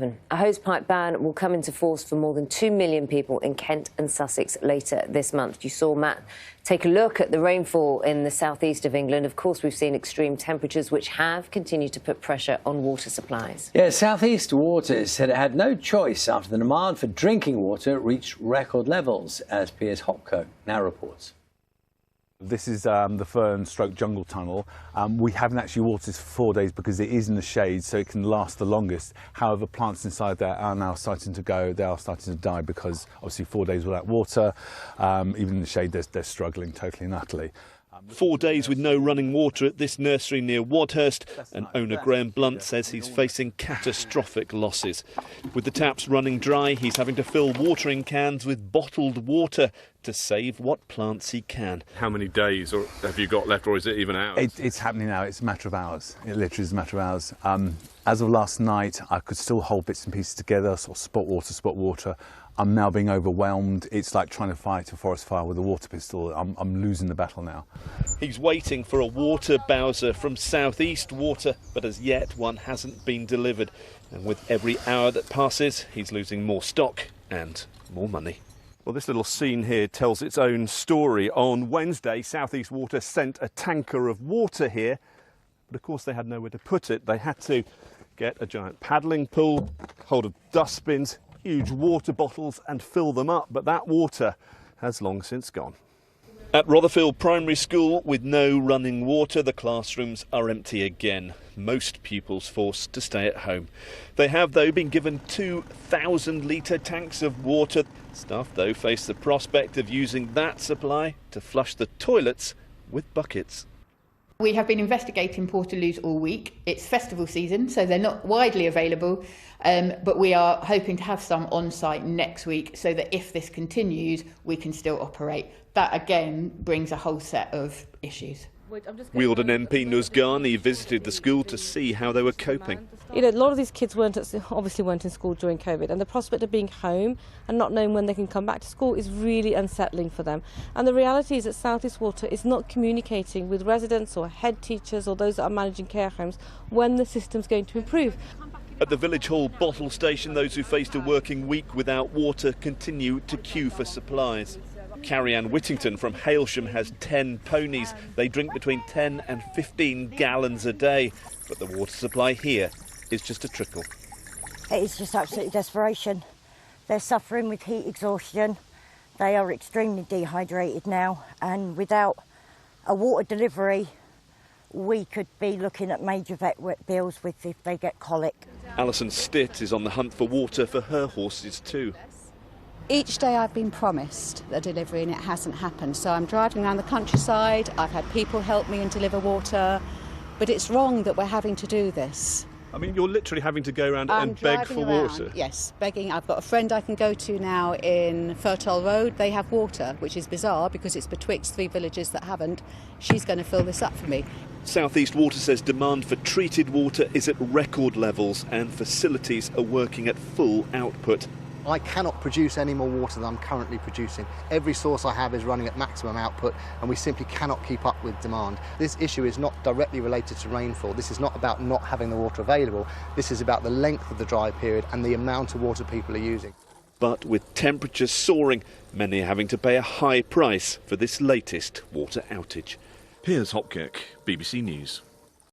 A hosepipe ban will come into force for more than 2 million people in Kent and Sussex later this month. You saw Matt take a look at the rainfall in the southeast of England. Of course, we've seen extreme temperatures which have continued to put pressure on water supplies. Yeah, Southeast Water said it had no choice after the demand for drinking water reached record levels, as Piers Hopkirk now reports. This is the Fern/Jungle Tunnel. We haven't actually watered this for 4 days because it is in the shade, so it can last the longest. However, plants inside there are now starting to go. They are starting to die because obviously 4 days without water, even in the shade, they're struggling totally and utterly. 4 days with no running water at this nursery near Wadhurst, and owner Graham Blunt says he's facing catastrophic losses. With the taps running dry, he's having to fill watering cans with bottled water to save what plants he can. How many days have you got left, or is it even hours? It's happening now. It's a matter of hours. It literally is a matter of hours. As of last night, I could still hold bits and pieces together, sort of spot water. I'm now being overwhelmed. It's like trying to fight a forest fire with a water pistol. I'm losing the battle now. He's waiting for a water bowser from Southeast Water, but as yet one hasn't been delivered. And with every hour that passes, he's losing more stock and more money. Well, this little scene here tells its own story. On Wednesday, Southeast Water sent a tanker of water here, but of course they had nowhere to put it. They had to get a giant paddling pool, hold of dustbins, huge water bottles and fill them up, but that water has long since gone. At Rotherfield Primary School, with no running water, the classrooms are empty again. Most pupils forced to stay at home. They have, though, been given 2,000-litre tanks of water. Staff, though, face the prospect of using that supply to flush the toilets with buckets. We have been investigating portaloos all week. It's festival season, so they're not widely available, but we are hoping to have some on site next week so that if this continues, we can still operate. That again brings a whole set of issues. Wealdon MP Nuzgani visited the school to see how they were coping. You know, a lot of these kids obviously weren't in school during COVID, and the prospect of being home and not knowing when they can come back to school is really unsettling for them. And the reality is that Southeast Water is not communicating with residents or head teachers or those that are managing care homes when the system's going to improve. At the Village Hall bottle station, those who faced a working week without water continue to queue for supplies. Carrie-Ann Whittington from Hailsham has 10 ponies. They drink between 10 and 15 gallons a day, but the water supply here is just a trickle. It is just absolute desperation. They're suffering with heat exhaustion. They are extremely dehydrated now, and without a water delivery, we could be looking at major vet bills with if they get colic. Alison Stitt is on the hunt for water for her horses too. Each day I've been promised a delivery and it hasn't happened. So I'm driving around the countryside, I've had people help me and deliver water, but it's wrong that we're having to do this. I mean, you're literally having to go around and beg for water. Yes, begging. I've got a friend I can go to now in Fertile Road. They have water, which is bizarre because it's betwixt 3 villages that haven't. She's going to fill this up for me. Southeast Water says demand for treated water is at record levels and facilities are working at full output. I cannot produce any more water than I'm currently producing. Every source I have is running at maximum output and we simply cannot keep up with demand. This issue is not directly related to rainfall. This is not about not having the water available. This is about the length of the dry period and the amount of water people are using. But with temperatures soaring, many are having to pay a high price for this latest water outage. Piers Hopkirk, BBC News.